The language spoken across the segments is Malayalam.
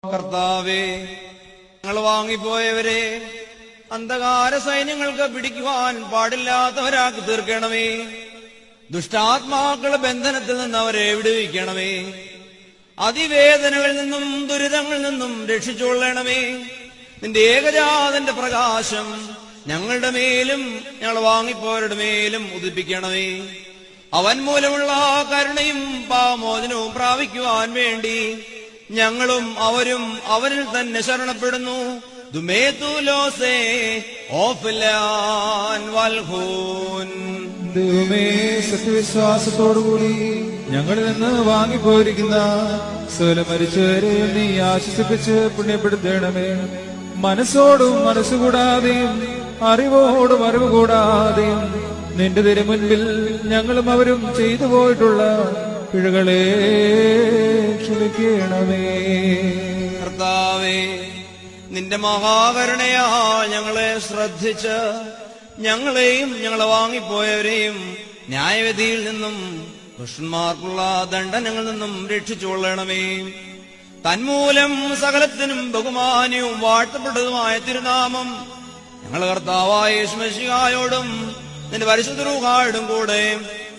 കർത്താവേ, ഞങ്ങൾ വാങ്ങിപ്പോയവരെ അന്ധകാര സൈന്യങ്ങൾക്ക് പിടിക്കുവാൻ പാടില്ലാത്തവരാക്കി തീർക്കണമേ. ദുഷ്ടാത്മാക്കളുടെ ബന്ധനത്തിൽ നിന്ന് അവരെ വിടുവിക്കണമേ. അതിവേദനകളിൽ നിന്നും ദുരിതങ്ങളിൽ നിന്നും രക്ഷിച്ചുകൊള്ളണമേ. നിന്റെ ഏകജാതന്റെ പ്രകാശം ഞങ്ങളുടെ മേലും ഞങ്ങൾ വാങ്ങിപ്പോയവരുടെ മേലും ഉദിപ്പിക്കണമേ. അവൻ മൂലമുള്ള കരുണയും പാപമോചനവും പ്രാപിക്കുവാൻ വേണ്ടി ഞങ്ങളും അവരും അവനിൽ തന്നെ ശരണപ്പെടുന്നു. ദൈവമേ, സത്യവിശ്വാസത്തോടുകൂടി ഞങ്ങളിൽ നിന്ന് വാങ്ങിപ്പോയിരിക്കുന്ന സകല മരിച്ചവരെ നീ ആശ്വസിപ്പിച്ച് പുണ്യപ്പെടുത്തണമേ. മനസ്സോടും മനസ്സുകൂടാതെയും അറിവോടും അറിവ് കൂടാതെയും നിന്റെ തിരുമുൻപിൽ ഞങ്ങളും അവരും ചെയ്തു പോയിട്ടുള്ള പിഴകളെ ക്ഷമിക്കണമേ. കർത്താവേ, നിന്റെ മഹാകരുണയാ ഞങ്ങളെ ശ്രദ്ധിച്ച് ഞങ്ങളെയും ഞങ്ങളെ വാങ്ങിപ്പോയവരെയും ന്യായവിധിയിൽ നിന്നും ദുഷ്ടന്മാർക്കുള്ള ദണ്ഡനങ്ങളിൽ നിന്നും രക്ഷിച്ചുകൊള്ളണമേ. തന്മൂലം സകലത്തിനും ബഹുമാന്യവും വാഴ്ത്തപ്പെട്ടതുമായ തിരുനാമം ഞങ്ങൾ കർത്താവായ യേശുമശിഹായോടും നിന്റെ പരിശുദ്ധ റൂഹായോടും കൂടെ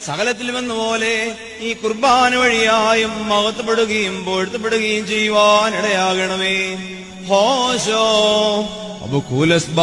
സകലത്തിലും എന്നപോലെ ഈ കുർബാന വഴിയായും മഹത്വപ്പെടുകയും പൊഴുത്തപ്പെടുകയും ചെയ്യുവാൻ ഇടയാകണമേ. ഹോശോ അബുകൂലസ്ബാൻ.